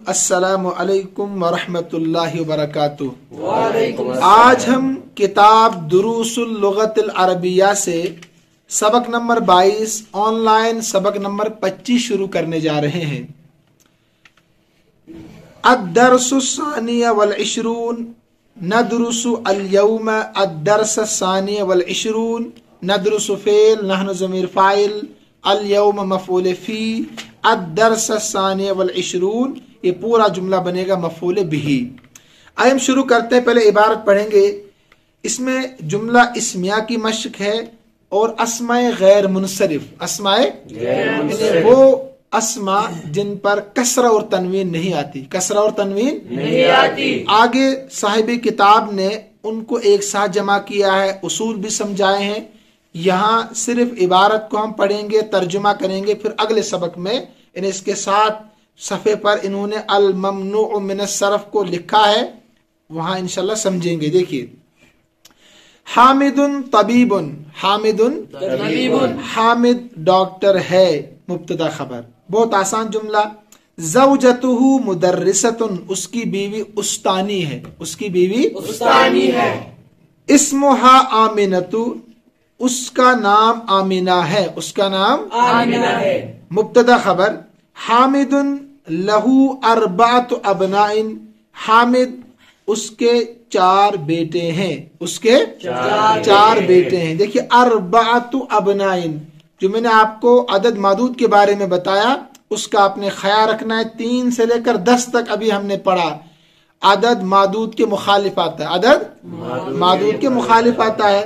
السلام علیکم ورحمۃ اللہ وبرکاتہ۔ آج ہم کتاب دروس اللغت العربیہ سے سبق نمبر 22 آن لائن سبق نمبر 25 شروع کرنے جا رہے ہیں۔ الدرس الثانی والعشرون ندرس اليوم الدرس الثانی والعشرون ندرس فعل نحن ضمیر فاعل اليوم مفعول فی الدرس الثانی والعشرون، یہ پورا جملہ بنے گا مفعول بہ۔ آئے ہم شروع کرتے ہیں، پہلے عبارت پڑھیں گے۔ اس میں جملہ اسمیہ کی مشق ہے اور اسماء غیر منصرف، اسماء یعنی وہ اسماء جن پر کسرہ اور تنوین نہیں آتی، کسرہ اور تنوین نہیں آتی۔ آگے صاحب کتاب نے ان کو ایک ساتھ جمع کیا ہے، اصول بھی سمجھائے ہیں۔ یہاں صرف عبارت کو ہم پڑھیں گے، ترجمہ کریں گے، پھر اگلے سبق میں اس کے ساتھ صفحے پر انہوں نے الممنوع من الصرف کو لکھا ہے، وہاں انشاءاللہ سمجھیں گے۔ دیکھیے، حامد طبیب، حامد طبیب، حامد ڈاکٹر ہے، مبتدا خبر، بہت آسان جملہ۔ زوجتہ مدرسۃ، اس کی بیوی استانی ہے، اس کی بیوی استانی ہے۔ اسمہا آمنۃ، اس کا نام آمنہ ہے، اس کا نام آمنہ ہے، مبتدا خبر۔ حامد لہو اربعۃ ابناء، حامد اس کے 4 بیٹے ہیں، اس کے 4 بیٹے ہیں۔ دیکھیے اربعۃ ابناء، جو میں نے آپ کو عدد معدود کے بارے میں بتایا اس کا آپ نے خیال رکھنا ہے۔ 3 سے لے کر 10 تک ابھی ہم نے پڑھا، عدد معدود کے مخالف آتا ہے، عدد معدود کے مخالف آتا ہے۔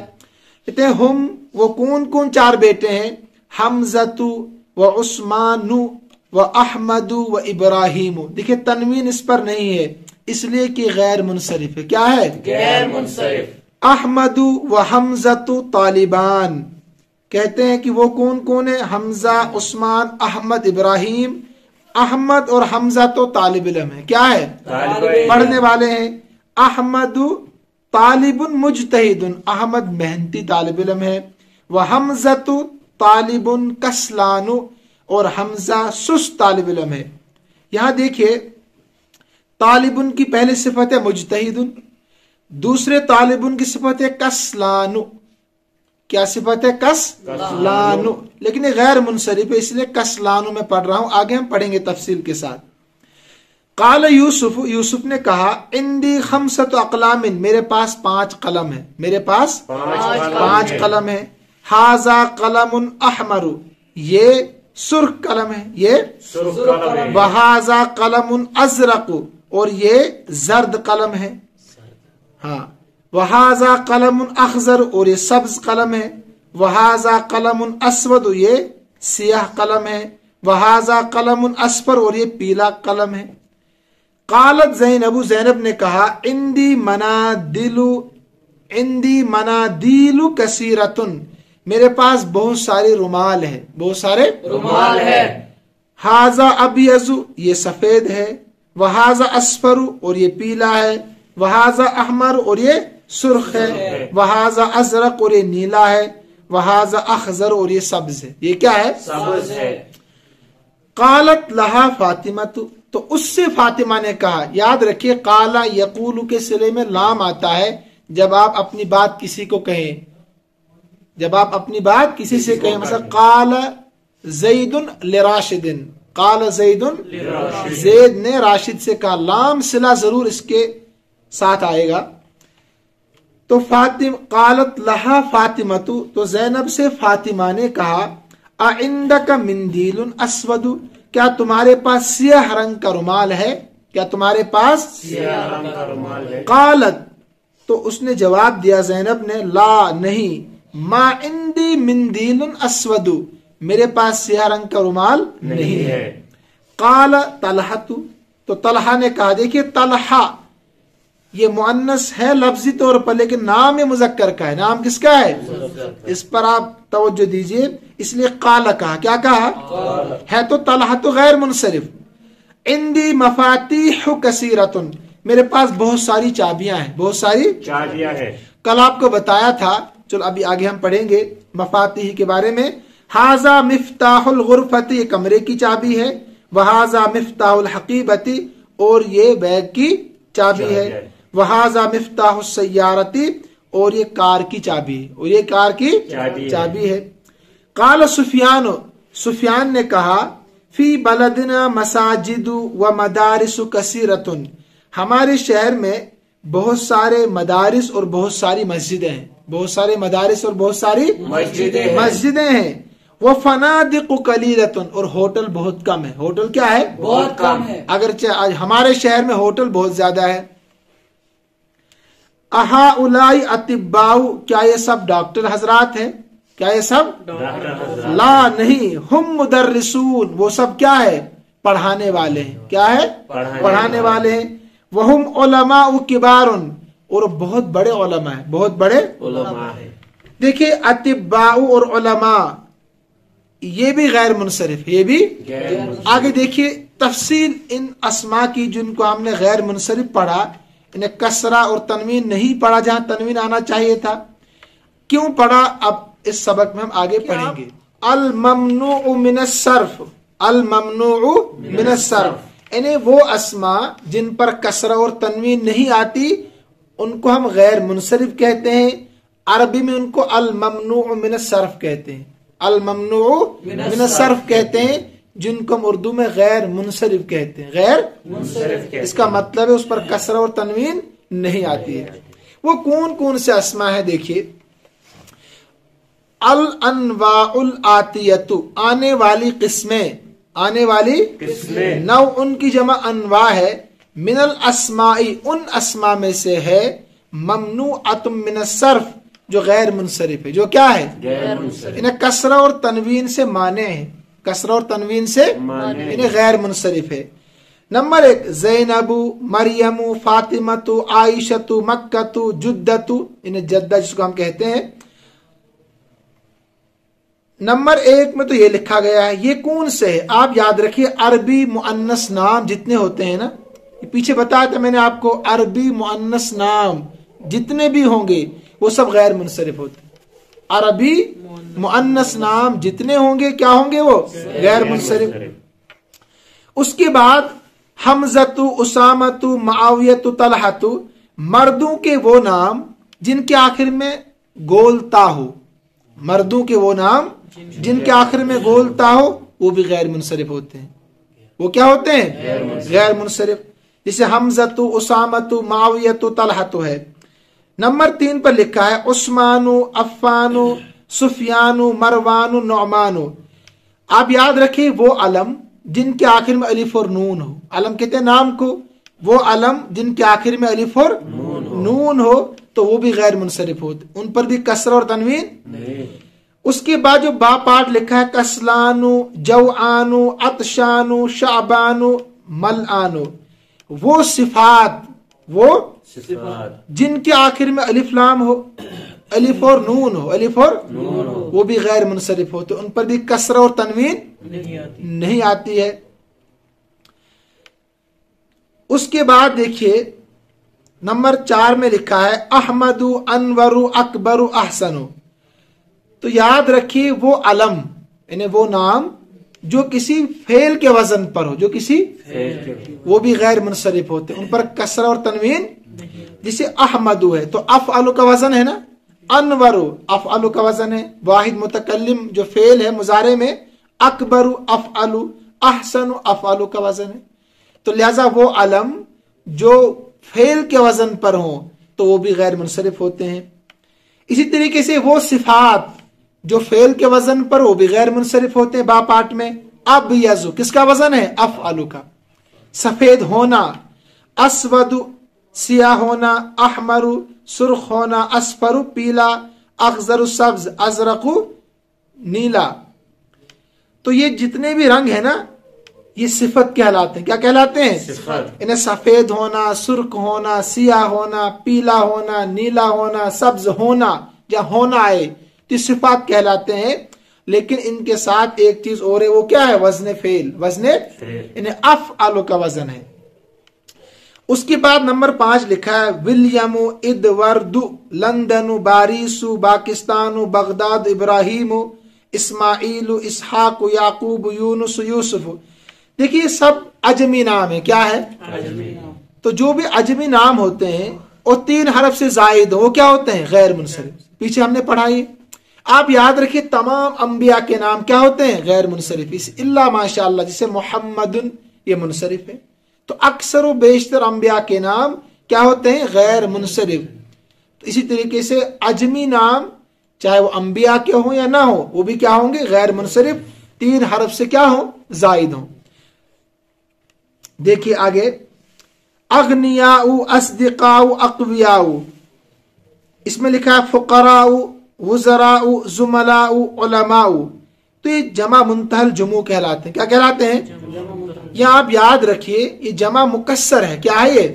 کہتے ہیں ہم، وہ کون کون 4 بیٹے ہیں؟ حمزۃ و عثمان و احمد و ابراہیم۔ دیکھیں تنوین اس پر نہیں ہے، اس لیے کہ غیر منصرف ہے۔ کیا ہے؟ غیر منصرف۔ احمد و حمزۃ طالبان، کہتے ہیں کہ وہ کون کون ہے؟ حمزہ، عثمان، احمد، ابراہیم۔ احمد اور حمزہ تو طالب علم ہے، کیا ہے؟ پڑھنے والے ہیں۔ احمد طالب مجتہد، احمد محنتی طالب علم ہے۔ وحمزۃ طالب کسلان، اور حمزہ سست طالب علم ہے۔ یہاں دیکھیے طالب کی پہلی صفت ہے مجتہد، دوسرے طالب کی صفت ہے کسلان۔ کیا صفت ہے؟ کسلان، لیکن یہ غیر منصرف ہے، اس لیے کسلان میں پڑھ رہا ہوں، آگے ہم پڑھیں گے تفصیل کے ساتھ۔ قال یوسف، یوسف نے کہا، عندی 5 اقلام، میرے پاس 5 قلم ہے، میرے پاس 5 قلم ہے۔ ھذا قلم احمر، یہ سرخ قلم ہے، یہ وھذا قلم ازرق، اور یہ زرد قلم ہے۔ ہاں، وھذا قلم اخضر، اور یہ سبز قلم ہے۔ وھذا قلم اسود، یہ سیاہ قلم ہے۔ وھذا قلم اصفر، اور یہ پیلا قلم ہے۔ قالت زینب، زینب نے کہا، عندی منادیل کثیرۃ، میرے پاس بہت سارے رومال ہے، بہت سارے رومال ہے۔ ھذا ابیض، یہ سفید ہے۔ وھذا اصفر، اور یہ پیلا ہے۔ وھذا احمر، اور یہ سرخ ہے۔ وھذا ازرق، اور یہ نیلا ہے۔ وھذا اخضر، اور یہ سبز ہے۔ یہ کیا ہے؟ سبز ہے۔ قالت لہا فاطمہ، تو اس سے فاطمہ نے کہا۔ یاد رکھیے قالا یقول کے صلے میں لام آتا ہے جب آپ اپنی بات کسی کو کہیں، جب آپ اپنی بات کسی سے کہیں، مثلا قال زید لراشد، قال زید، زید نے راشد سے کہا، لام صلہ ضرور اس کے ساتھ آئے گا۔ تو قالت لہا فاطمہ، تو زینب سے فاطمہ نے کہا، اعندک مندیل اسود، کیا تمہارے پاس سیاہ رنگ کا رومال ہے؟ کیا تمہارے پاس سیاہ رنگ کا رومال ہے؟ قالت، تو اس نے جواب دیا زینب نے، لا نہیں، ما عندی مندیل اسود، میرے پاس سیاہ رنگ کا رومال نہیں ہے۔ قال طلحہ، تو طلحہ نے کہا، دیکھیے طلحہ یہ مؤنث ہے لفظی طور پر، لیکن نام مذکر کا ہے۔ نام کس کا ہے؟ اس پر آپ توجہ دیجئے، اس لیے قال کہا۔ کیا کہا؟ ہے تو طلحہ تو غیر منصرف۔ عندی مفاتیح کثیرۃ، میرے پاس بہت ساری چابیاں ہیں، بہت ساری چابیاں ہیں۔ کل آپ کو بتایا تھا، چلو ابھی آگے ہم پڑھیں گے مفاتیح کے بارے میں۔ ھذا مفتاح الغرفۃ، یہ کمرے کی چابی ہے۔ وھذا مفتاح الحقیبۃ، اور یہ بیگ کی چابی ہے، وہذا مفتاح السیارتی، اور یہ کار کی چابی ہے، اور یہ کار کی چابی ہے۔ قال سفیان نے کہا فی بلدنا مساجد و مدارس کثیرۃ، ہمارے شہر میں بہت سارے مدارس اور بہت ساری مسجدیں ہیں، بہت سارے مدارس اور بہت ساری مسجدیں ہیں، وفنادق قلیلۃ، اور ہوٹل بہت کم ہے۔ ہوٹل کیا ہے؟ بہت کم ہے، اگرچہ آج ہمارے شہر میں ہوٹل بہت زیادہ ہے۔ اہؤلاء اطباء، کیا یہ سب ڈاکٹر حضرات ہیں؟ کیا یہ سب؟ لا نہیں، ہم مدرسون، وہ سب کیا ہے؟ پڑھانے والے ہیں۔ کیا ہے؟ پڑھانے والے ہیں۔ وہم علماء کبار، اور بہت بڑے علماء ہیں، بہت بڑے علماء ہے۔ دیکھیے اطباء اور علماء یہ بھی غیر منصرف، یہ بھی آگے دیکھیے تفصیل ان اسماء کی جن کو ہم نے غیر منصرف پڑھا، انہیں کسرہ اور تنوین نہیں پڑھا جہاں تنوین آنا چاہیے تھا۔ کیوں پڑھا؟ اب اس سبق میں ہم آگے پڑھیں گے۔ الممنوع من الصرف، الممنوع من الصرف، یعنی وہ اسماء جن پر کسرہ اور تنوین نہیں آتی ان کو ہم غیر منصرف کہتے ہیں۔ عربی میں ان کو الممنوع من الصرف کہتے ہیں، الممنوع من الصرف کہتے ہیں، جن کو ہم اردو میں غیر منصرف کہتے ہیں، غیر منصرف، اس کا مطلب ہے اس پر کسرہ اور تنوین نہیں آتی ہے۔ وہ کون کون سے اسماء ہیں؟ دیکھیے الانواع الاتیۃ، آنے والی قسمیں، آنے والی نو، ان کی جمع انواع ہے، من الاسماء، ان اسماء میں سے ہے، ممنوعۃ من الصرف، جو غیر منصرف ہے، جو کیا ہے؟ غیر منصرف، انہیں کسرہ اور تنوین سے مانے ہیں، کسرہ اور تنوین سے انہیں غیر منصرف ہے۔ نمبر 1 زینب، مریم، فاطمۃ، عائشۃ، مکۃ، جدۃ، انہیں جدہ جس کو ہم کہتے ہیں۔ نمبر 1 میں تو یہ لکھا گیا ہے، یہ کون سے ہے؟ آپ یاد رکھیے عربی مؤنث نام جتنے ہوتے ہیں نا، پیچھے بتایا تھا میں نے آپ کو، عربی مؤنث نام جتنے بھی ہوں گے وہ سب غیر منصرف ہوتے ہیں۔ عربی مؤنث نام جتنے ہوں گے کیا ہوں گے؟ وہ غیر منصرف۔ اس کے بعد حمزۃ، اسامۃ، معاویۃ، طلحۃ، مردوں کے وہ نام جن کے آخر میں گولتا ہو، مردوں کے وہ نام جن کے آخر میں گولتا ہو وہ بھی غیر منصرف ہوتے ہیں۔ وہ کیا ہوتے ہیں؟ غیر منصرف، جسے حمزۃ، اسامۃ، معاویۃ، طلحۃ ہے۔ نمبر 3 پر لکھا ہے عثمان، عفان، سفیان، مروان، نعمان۔ آپ یاد رکھیں وہ علم جن کے آخر میں الف اور نون ہو، علم کہتے ہیں نام کو، وہ علم جن کے آخر میں الف اور نون ہو تو وہ بھی غیر منصرف ہوتے، ان پر بھی کسرہ اور تنوین نہیں۔ اس کے بعد جو با پارٹ لکھا ہے کسلان، جوعان، عطشان، شعبان، ملعان، وہ صفات، وہ جن کے آخر میں الف لام ہو، الف اور نون ہو، الف اور نون ہو، وہ بھی غیر منصرف ہوتے، ان پر بھی کسرہ اور تنوین نہیں آتی ہے۔ اس کے بعد دیکھیے نمبر 4 میں لکھا ہے احمد، انور، اکبر، احسن۔ تو یاد رکھیے وہ علم یعنی وہ نام جو کسی فعل کے وزن پر ہو، جو کسی وہ بھی غیر منصرف ہوتے، ان پر کسرہ اور تنوین۔ جسے احمد ہے تو افعل کا وزن ہے نا، انور افعل کا وزن ہے، واحد متکلم جو فعل ہے مضارع میں، اکبر افعل، احسن افعل کا وزن ہے۔ تو لہذا وہ علم جو فعل کے وزن پر ہوں تو وہ بھی غیر منصرف ہوتے ہیں۔ اسی طریقے سے وہ صفات جو فعل کے وزن پر وہ بھی غیر منصرف ہوتے ہیں۔ با پارٹ میں ابیض کس کا وزن ہے؟ افعل کا، سفید ہونا، اسود سیاہ ہونا، احمر سرخ ہونا، اصفر پیلا، اخضر سبز، ازرق نیلا۔ تو یہ جتنے بھی رنگ ہیں نا یہ صفت کہلاتے ہیں۔ کیا کہلاتے ہیں؟ صفت۔ انہیں سفید ہونا، سرخ ہونا، سیاہ ہونا، پیلا ہونا، نیلا ہونا، سبز ہونا یا ہونا آئے تو یہ صفات کہلاتے ہیں۔ لیکن ان کے ساتھ ایک چیز اور ہے، وہ کیا ہے؟ وزن فعل، وزن انہیں افعل کا وزن ہے۔ اس کے بعد نمبر 5 لکھا ہے ولیم، ادورد، لندن، باریس، پاکستان، بغداد، ابراہیم، اسماعیل، اسحاق، یعقوب، یونس، یوسف۔ دیکھیے یہ سب عجمی نام ہے. کیا ہے؟ تو جو بھی عجمی نام ہوتے ہیں اور 3 حرف سے زائد ہو وہ کیا ہوتے ہیں؟ غیر منصرف. پیچھے ہم نے پڑھائی. آپ یاد رکھیے تمام انبیاء کے نام کیا ہوتے ہیں؟ غیر منصرف. اللہ ماشاء اللہ جیسے محمد یہ منصرف ہے. تو اکثر و بیشتر انبیاء کے نام کیا ہوتے ہیں؟ غیر منصرف. تو اسی طریقے سے عجمی نام چاہے وہ انبیاء کے ہوں یا نہ ہو وہ بھی کیا ہوں گے؟ غیر منصرف. 3 حرف سے کیا ہوں؟ زائد ہوں. دیکھیے آگے اغنیاء، اصدقاء، اقویاء. اس میں لکھا ہے فقراء، وزراء، زملاء، علماء. تو یہ جمع منتہل جموع کہلاتے ہیں. کیا کہلاتے ہیں؟ یہاں آپ یاد رکھیے یہ جمع مکسر ہے. کیا ہے یہ؟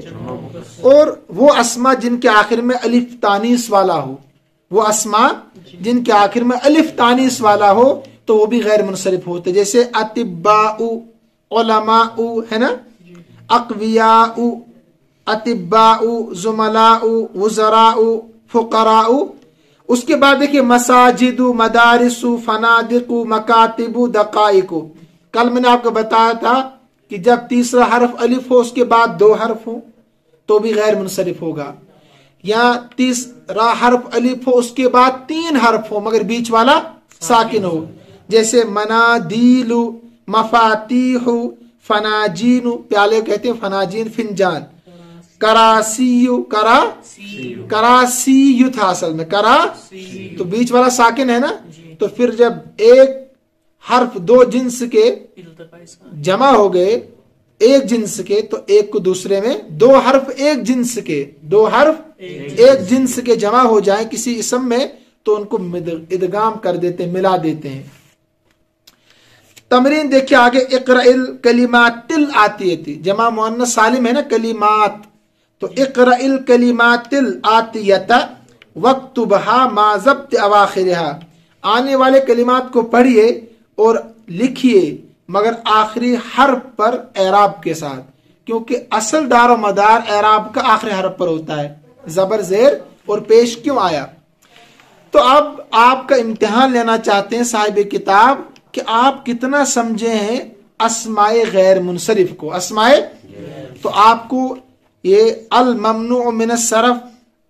اور وہ اسما جن کے آخر میں الف تانیث والا ہو، وہ اسما جن کے آخر میں الف تانیث والا ہو تو وہ بھی غیر منصرف ہوتے. جیسے اطباء، علماء ہے نا، اقویاء، اطباء، زملاء، وزراء، فقراء. اس کے بعد دیکھیے مساجد، مدارس، فنادق، مکاتب، دقائق. کل میں نے آپ کو بتایا تھا کہ جب تیسرا حرف الف ہو اس کے بعد 2 حرف ہو تو بھی غیر منصرف ہوگا. یا تیسرا حرف الف ہو اس کے بعد 3 حرف ہو مگر بیچ والا ساکن ہو. جیسے منادیل، مفاتیح، فناجین. پیالے کہتے ہیں فناجین، فنجان. کراسی، کراسی تھا اصل میں، کرا تو بیچ والا ساکن ہے نا. تو پھر جب ایک حرف 2 جنس کے جمع ہو گئے ایک جنس کے تو ایک کو دوسرے میں 2 حرف ایک جنس کے 2 حرف ایک جنس کے جمع ہو جائیں کسی اسم میں تو ان کو ادغام کر دیتے ہیں، ملا دیتے ہیں. تمرین دیکھیں آگے اقرأ الکلمات الآتیہ، جمع مؤنث سالم ہے نا کلمات. تو اقرأ الکلمات الآتیہ واکتبھا ما ضبط اواخرھا، آنے والے کلمات کو پڑھیے اور لکھیے مگر آخری حرف پر اعراب کے ساتھ، کیونکہ اصل دار و مدار اعراب کا آخری حرف پر ہوتا ہے. زبر زیر اور پیش کیوں آیا؟ تو اب آپ کا امتحان لینا چاہتے ہیں صاحب کتاب کہ آپ کتنا سمجھے ہیں اسماء غیر منصرف کو. اسماء تو آپ کو یہ الممنوع من الصرف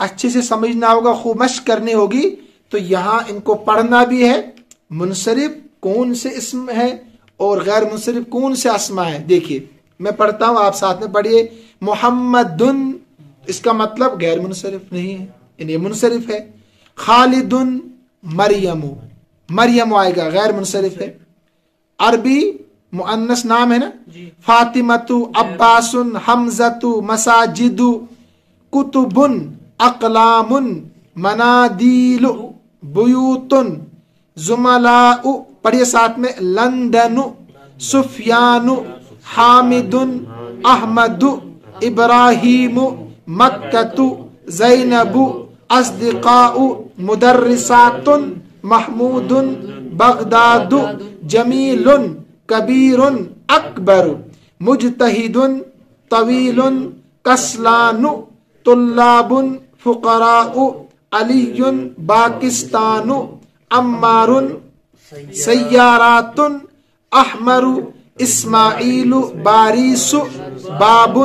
اچھے سے سمجھنا ہوگا، خوب مشق کرنی ہوگی. تو یہاں ان کو پڑھنا بھی ہے، منصرف کون سے اسم ہے اور غیر منصرف کون سے اسما ہے. دیکھیے میں پڑھتا ہوں آپ ساتھ میں پڑھیے. محمد، اس کا مطلب غیر منصرف نہیں ہے، یعنی منصرف ہے. خالد، مریم، مریم آئے گا غیر منصرف ہے. عربی مؤنث نام ہے نا. فاطمۃ، عباس، حمزۃ، مساجد، کتب، اقلام، منادیل، بیوت، زملاء. پڑھیے ساتھ میں. لندن، سفیان، حامد، احمد، ابراہیم، مکۃ، زینب، اصدقاء، مدرسات، محمود، بغداد، جمیل، کبیر، اکبر، مجتہد، طویل، کسلان، طلاب، فقراء، علی، پاکستان، عمار، سیارات، احمر، اسماعیل، باریس، باب،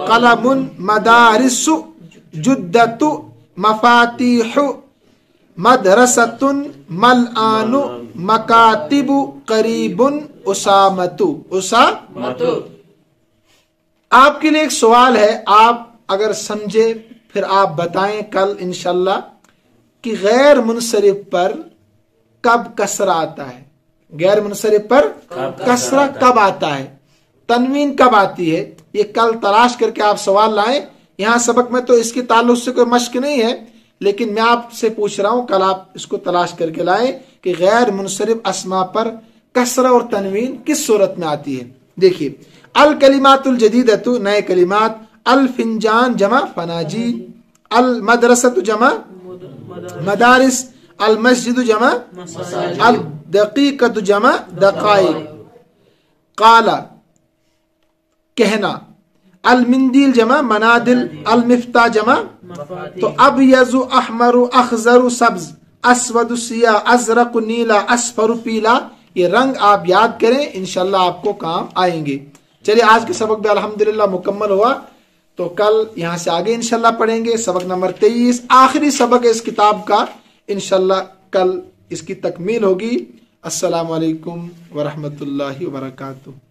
قلم، مدارس، جدت، مفاتیح، مدرسۃ، ملآن، مکاتب، قریب، اسامت. اسامت. آپ کے لیے ایک سوال ہے، آپ اگر سمجھے پھر آپ بتائیں کل انشاءاللہ کہ غیر منصرف پر کب کسرہ آتا ہے. غیر منصرف پر کسرہ کب آتا ہے، تنوین کب آتی ہے، یہ کل تلاش کر کے آپ سوال لائیں. یہاں سبق میں تو اس کے تعلق سے کوئی مشق نہیں ہے لیکن میں آپ سے پوچھ رہا ہوں کل آپ اس کو تلاش کر کے لائیں کہ غیر منصرف اسما پر کسرہ اور تنوین کس صورت میں آتی ہے. دیکھیے الکلمات الجدیدۃ، نئے کلمات. الفنجان جمع فناجین، المدرسۃ جمع مدارس، المسجد جمع الدقیقۃ جمع دقائق. قال کہنا، المندیل جمع منادل، المفتاح جمع. تو ابیض، احمر، اخضر، سبز، اسود، سیاہ، ازرق، نیلا، اصفر، پیلا، یہ رنگ آپ یاد کریں، انشاءاللہ آپ کو کام آئیں گے۔ چلیے آج کے سبق بھی الحمدللہ مکمل ہوا، تو کل یہاں سے آگے انشاءاللہ پڑھیں گے سبق نمبر 23، آخری سبق ہے اس کتاب کا، انشاءاللہ کل اس کی تکمیل ہوگی۔ السلام علیکم ورحمۃ اللہ وبرکاتہ۔